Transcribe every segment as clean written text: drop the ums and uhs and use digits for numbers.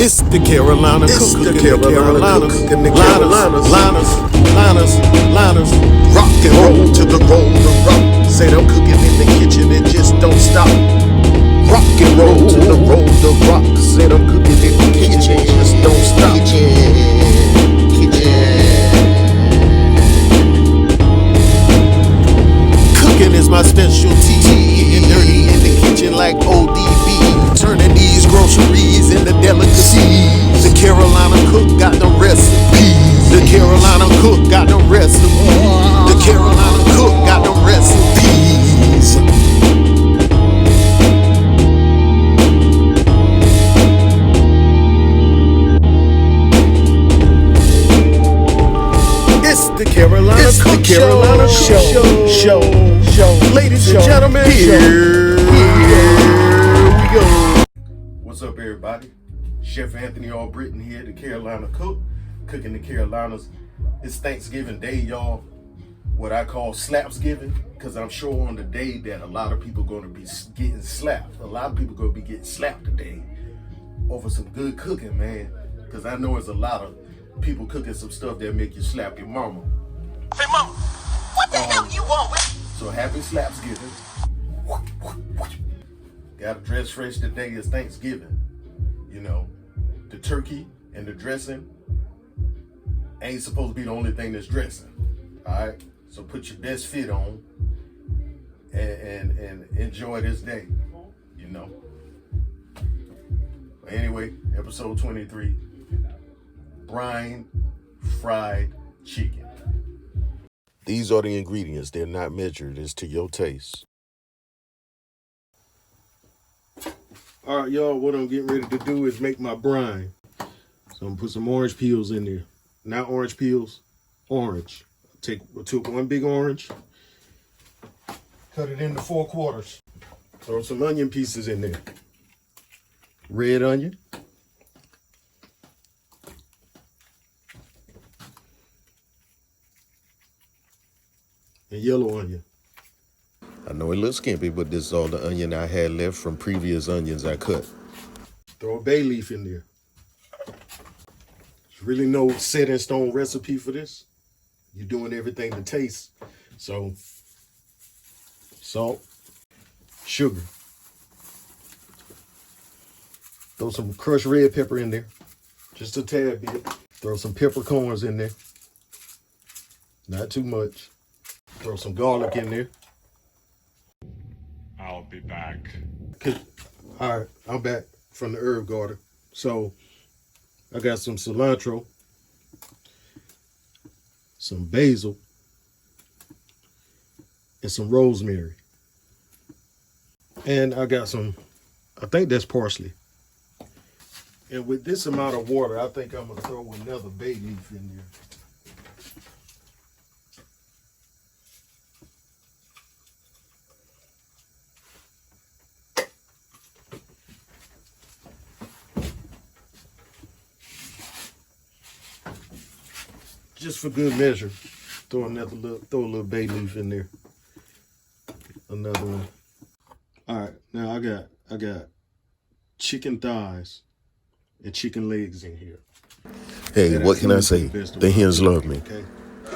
It's the Carolina Cook, the Carolina Cook and the Carolinas. Liners. Rock and roll to the roll to rock. Say I'm cooking in the kitchen, it just don't stop. Rock and roll to the roll to rock. Say I'm cooking in the kitchen, it just don't stop. Cooking is my specialty. Getting dirty in the kitchen like ODB. Turning these groceries into delicacies. The Carolina Cook got the recipe. The Carolina Cook got the recipe. The Carolina Cook got the recipes. It's the Carolina Cook Show. Ladies and gentlemen, here we go. What's up, everybody? Chef Anthony Albritton here, the Carolina Cook, cooking the Carolinas. It's Thanksgiving Day, y'all. What I call Slapsgiving, because I'm sure on the day that a lot of people going to be getting slapped. A lot of people going to be getting slapped today over some good cooking, man. Because I know there's a lot of people cooking some stuff that make you slap your mama. Hey, mama, what the hell you want? So happy Slapsgiving. Got to dress fresh today. It's Thanksgiving. You know, the turkey and the dressing ain't supposed to be the only thing that's dressing. All right, so put your best fit on and enjoy this day. You know. But anyway, episode 23, brine fried chicken. These are the ingredients. They're not measured. It's to your taste. All right, y'all, what I'm getting ready to do is make my brine. So I'm gonna put some orange peels in there. Not orange peels, orange. I took one big orange, cut it into 4 quarters. Throw some onion pieces in there. Red onion. And yellow onion. I know it looks skimpy, but this is all the onion I had left from previous onions I cut. Throw a bay leaf in there. There's really no set in stone recipe for this. You're doing everything to taste. So, salt, sugar. Throw some crushed red pepper in there. Just a tad bit. Throw some peppercorns in there. Not too much. Throw some garlic in there. I'll be back. All right, I'm back from the herb garden. So I got some cilantro, some basil, and some rosemary. And I got some, I think that's parsley. And with this amount of water, I think I'm gonna throw another bay leaf in there. Just for good measure, throw a little bay leaf in there. Another one. All right, now I got chicken thighs and chicken legs in here. Hey, what can I say? The hens love me. Okay. The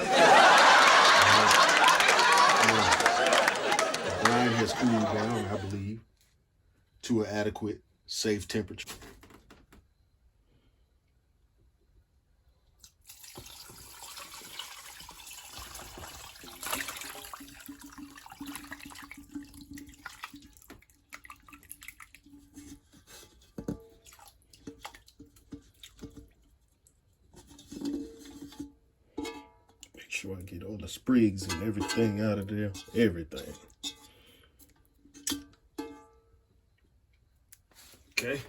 brine has cooled down, I believe, to an adequate, safe temperature. Sure I get all the sprigs and everything out of there. Everything. Okay.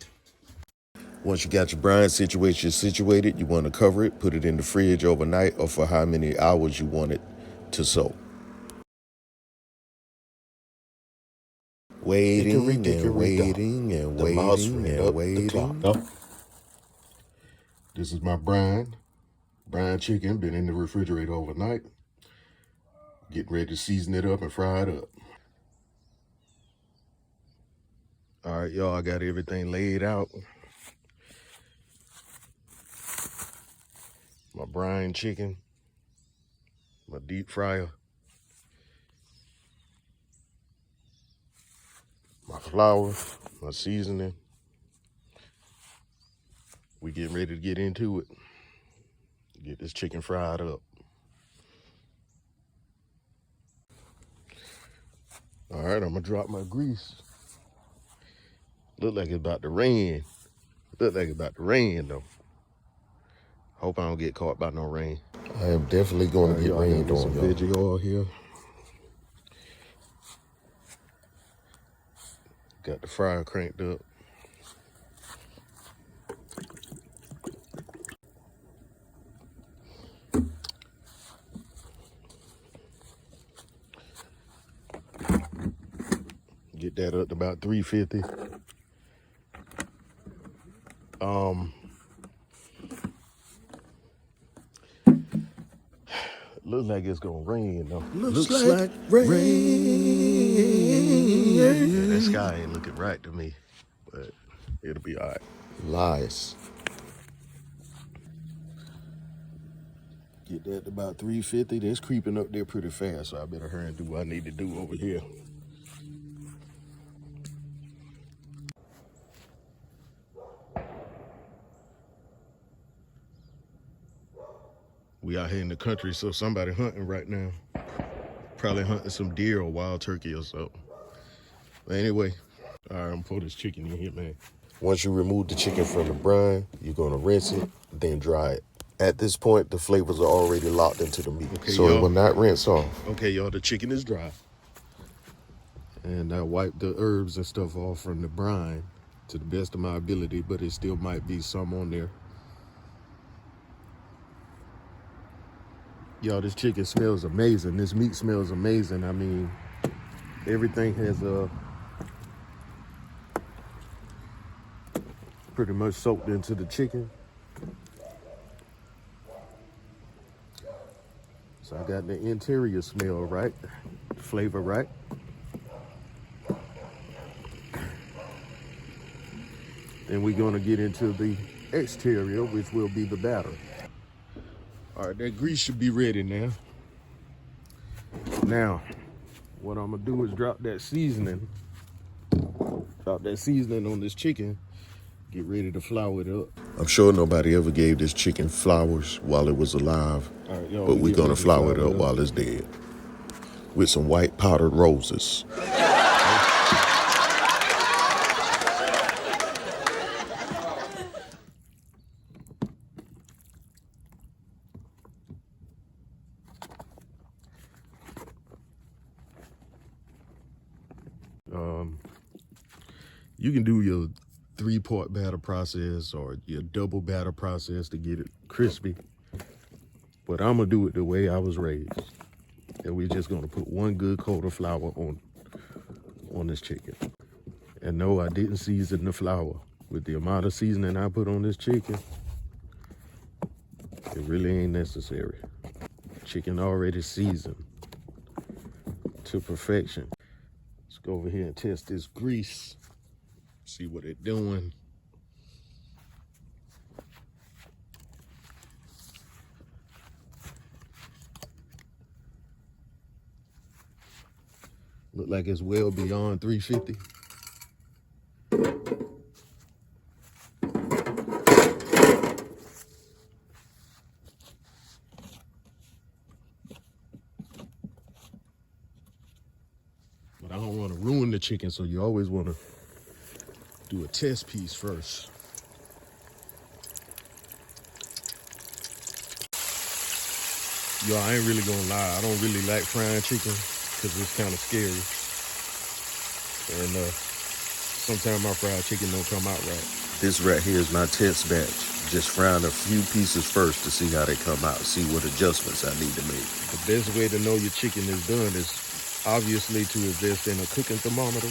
Once you got your brine situation situated, you want to cover it, put it in the fridge overnight or for how many hours you want it to soak. Waiting and waiting and waiting and waiting. This is my brine chicken, been in the refrigerator overnight. Getting ready to season it up and fry it up. All right, y'all, I got everything laid out. my brine chicken, my deep fryer, my flour, my seasoning. We getting ready to get into it. Get this chicken fried up. All right, I'm gonna drop my grease. Look like it's about to rain. Look like it's about to rain though. Hope I don't get caught by no rain. I am definitely going to get rained on, some y'all. veggie oil here. Got the fryer cranked up. Get that up to about 350. Looks like it's gonna rain though. Looks like rain. Yeah, that sky ain't looking right to me, but it'll be all right. Lies. Get that to about 350. That's creeping up there pretty fast, so I better hurry and do what I need to do over here. We out here in the country, so somebody hunting right now. Probably hunting some deer or wild turkey or so. But anyway, all right, I'm gonna pour this chicken in here, man. Once you remove the chicken from the brine, you're going to rinse it, then dry it. At this point, the flavors are already locked into the meat, Okay, so it y'all. will not rinse off. Okay, y'all, the chicken is dry. And I wiped the herbs and stuff off from the brine to the best of my ability, but it still might be some on there. Y'all, this chicken smells amazing. This meat smells amazing. I mean, everything has pretty much soaked into the chicken. So I got the interior smell right, flavor right. Then we're gonna get into the exterior, which will be the batter. All right, that grease should be ready now. Now, what I'm gonna do is drop that seasoning on this chicken, get ready to flour it up. I'm sure nobody ever gave this chicken flowers while it was alive, All right, y'all, but we're get going ready to flour it up while it's dead with some white powdered roses. You can do your 3-part batter process or your double batter process to get it crispy. But I'm gonna do it the way I was raised. And we're just gonna put one good coat of flour on this chicken. And no, I didn't season the flour. With the amount of seasoning I put on this chicken, it really ain't necessary. Chicken already seasoned to perfection. Let's go over here and test this grease. See what it's doing. Look like it's well beyond 350. But I don't want to ruin the chicken, so you always want to do a test piece first. Yo, I ain't really gonna lie. I don't really like frying chicken because it's kind of scary. And sometimes my fried chicken don't come out right. This right here is my test batch. Just frying a few pieces first to see how they come out, see what adjustments I need to make. The best way to know your chicken is done is obviously to invest in a cooking thermometer.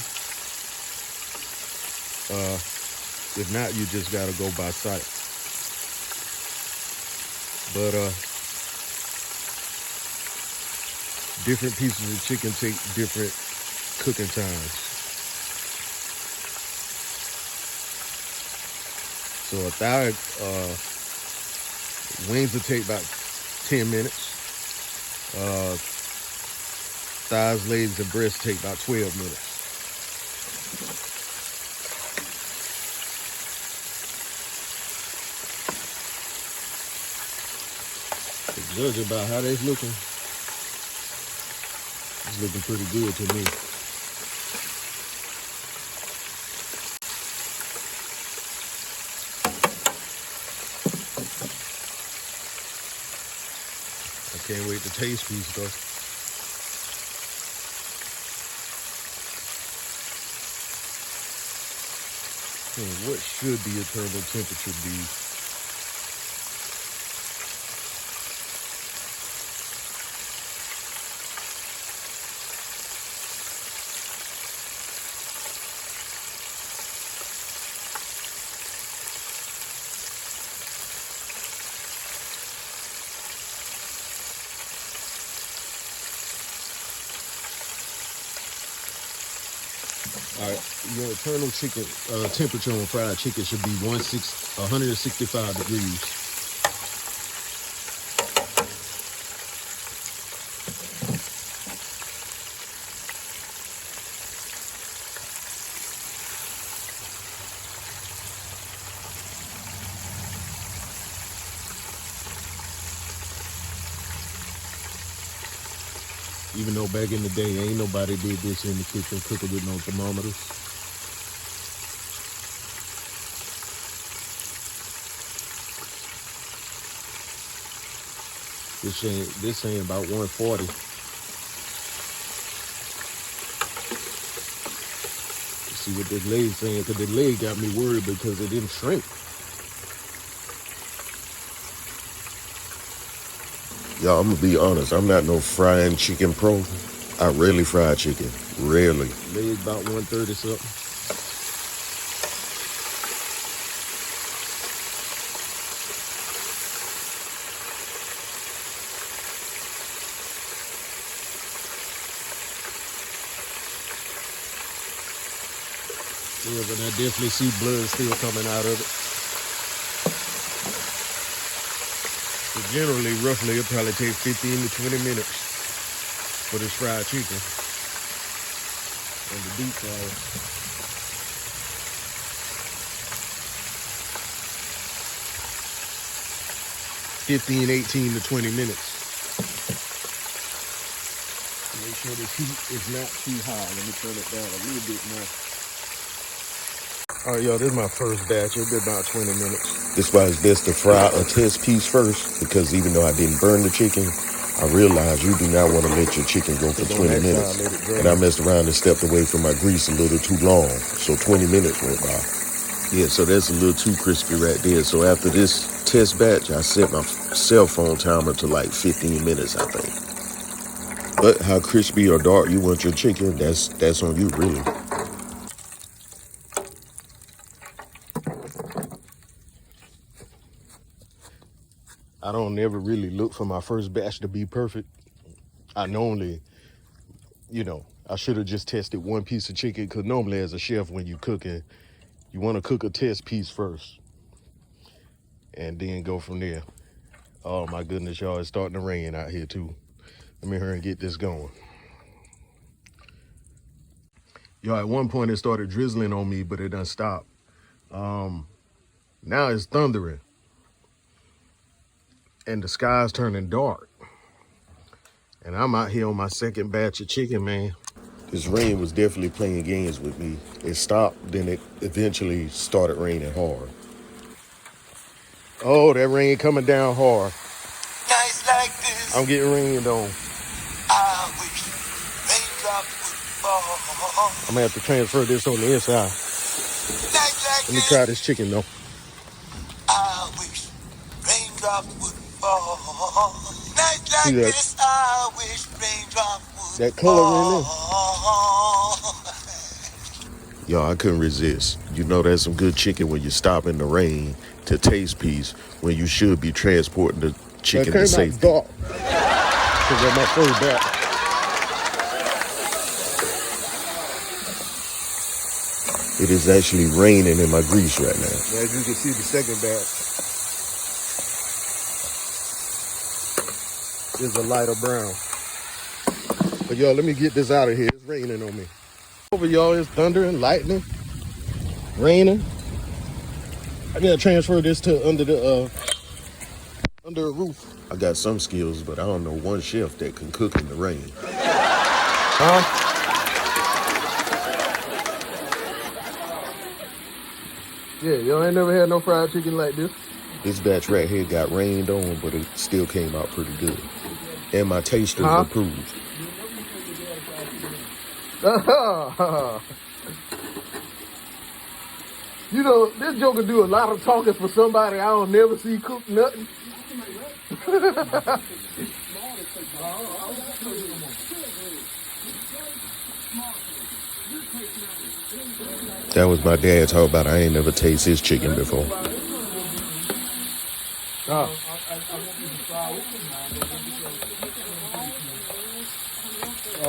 If not, you just gotta go by sight. But different pieces of chicken take different cooking times. So a thigh Wings will take about 10 minutes. Thighs, legs, and breasts take about 12 minutes. Judge about how that's looking. It's looking pretty good to me. I can't wait to taste these stuff. What should the internal temperature be? All right, your internal chicken temperature on fried chicken should be 165 degrees. Even though back in the day, ain't nobody did this in the kitchen, cooking with no thermometers. This ain't about 140. See what this leg's saying, because the leg got me worried because it didn't shrink. Y'all, I'm gonna be honest, I'm not no frying chicken pro. I rarely fry chicken, rarely. Leg about 130 something. Yeah, but I definitely see blood still coming out of it. So generally, roughly, it probably takes 15 to 20 minutes for this fried chicken and the deep fryer. 15, 18 to 20 minutes. Make sure the heat is not too high. Let me turn it down a little bit more. All right, y'all, this is my first batch. It'll be about 20 minutes. This is why it's best to fry a test piece first, because even though I didn't burn the chicken, I realized you do not want to let your chicken go for 20 minutes. And I messed around and stepped away from my grease a little too long. So 20 minutes went by. Yeah, so that's a little too crispy right there. So after this test batch, I set my cell phone timer to like 15 minutes, I think. But how crispy or dark you want your chicken, that's on you, really. I don't ever really look for my first batch to be perfect. I normally, I should have just tested one piece of chicken, because normally as a chef, when you're cooking, you want to cook a test piece first and then go from there. Oh my goodness, y'all, it's starting to rain out here too. Let me hurry and get this going. Y'all, at one point it started drizzling on me, but it done stopped. Now it's thundering. And the sky's turning dark. And I'm out here on my second batch of chicken, man. This rain was definitely playing games with me. It stopped, then it eventually started raining hard. Oh, that rain coming down hard. Nights like this, I'm getting rained on. I wish raindrops would fall. I'm gonna have to transfer this on the inside. Nights like Let me try this chicken though. I wish raindrops would fall. Nights like See that? this, I wish raindrops would That color in fall. Y'all, I couldn't resist. You know that's some good chicken when you stop in the rain to taste piece when you should be transporting the chicken to safety. That came out dark. Because that's my first batch. It is actually raining in my grease right now. As you can see, the second batch. is a lighter brown. But y'all, let me get this out of here. It's raining on me. Over y'all, it's thunder and lightning, raining. I gotta transfer this to under a roof. I got some skills, but I don't know one chef that can cook in the rain. Huh? Yeah, y'all ain't never had no fried chicken like this. This batch right here got rained on, but it still came out pretty good. And my tasters approved. You know, this joker do a lot of talking for somebody I don't never see cook nothing. That was my dad talking about I ain't never tasted his chicken before.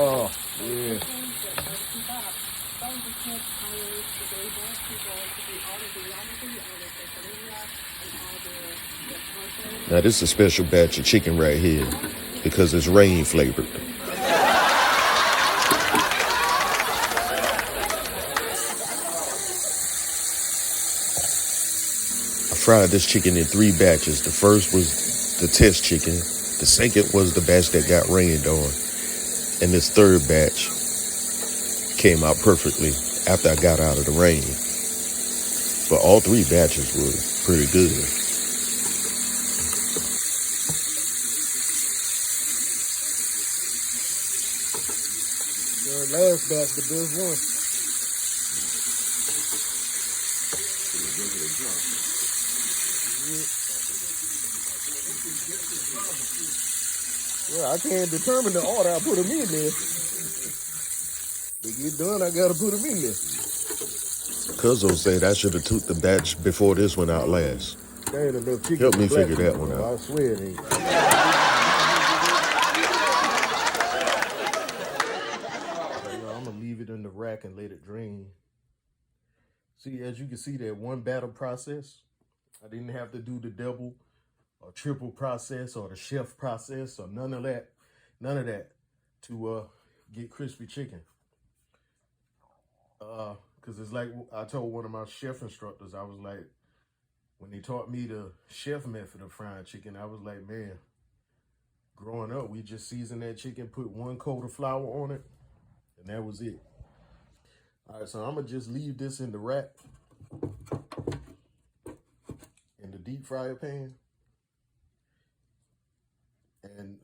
Oh, yeah. Now this is a special batch of chicken right here because it's rain flavored. I fried this chicken in 3 batches. The first was the test chicken. The second was the batch that got rained on. And this third batch came out perfectly after I got out of the rain. But all 3 batches were pretty good. The last batch, the best one. Well, I can't determine the order I put them in there. To get done, I gotta put them in there. Cuzzo said I should have took the batch before this one out last. There ain't enough chicken. Help me figure that one out. I swear it ain't. I'm gonna leave it in the rack and let it drain. See, as you can see, that one batter process, I didn't have to do the double or triple process or the chef process or none of that to get crispy chicken. Because it's like I told one of my chef instructors, I was like, when they taught me the chef method of frying chicken, I was like, man, growing up, we just seasoned that chicken, put 1 coat of flour on it, and that was it. All right, so I'm going to just leave this in the rack in the deep fryer pan and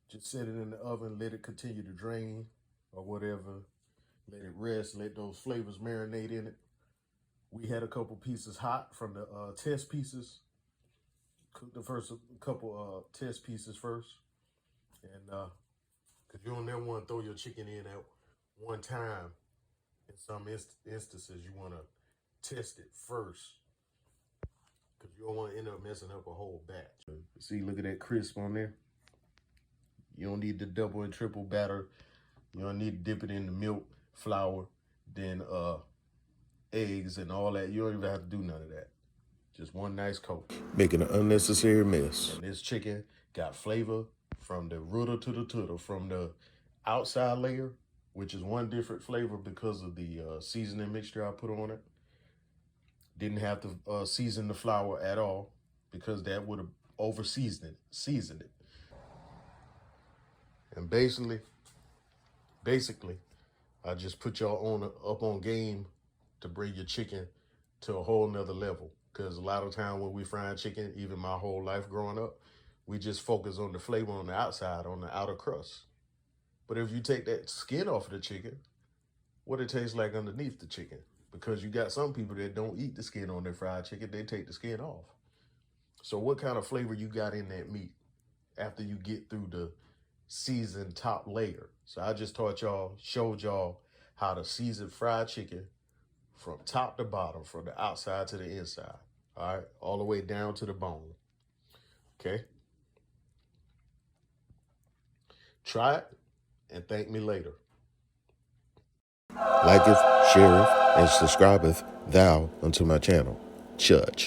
just set it in the oven, let it continue to drain or whatever. Let it rest, let those flavors marinate in it. We had a couple pieces hot from the test pieces. Cook the first couple test pieces first. And because you don't never want to throw your chicken in at one time. In some instances, you want to test it first. Because you don't want to end up messing up a whole batch. See, look at that crisp on there. You don't need the double and triple batter. You don't need to dip it in the milk, flour, then eggs and all that. You don't even have to do none of that. Just one nice coat. Making an unnecessary mess. And this chicken got flavor from the rooter to the tooter, from the outside layer, which is one different flavor because of the seasoning mixture I put on it. Didn't have to season the flour at all because that would have seasoned it. And basically, I just put y'all up on game to bring your chicken to a whole nother level. Because a lot of time when we frying chicken, even my whole life growing up, we just focus on the flavor on the outside, on the outer crust. But if you take that skin off of the chicken, what it tastes like underneath the chicken. Because you got some people that don't eat the skin on their fried chicken, they take the skin off. So what kind of flavor you got in that meat after you get through the seasoned top layer? So I just showed y'all how to season fried chicken from top to bottom, from the outside to the inside. All right, all the way down to the bone. Okay. Try it and thank me later. Liketh, shareth, and subscribeth thou unto my channel. Church.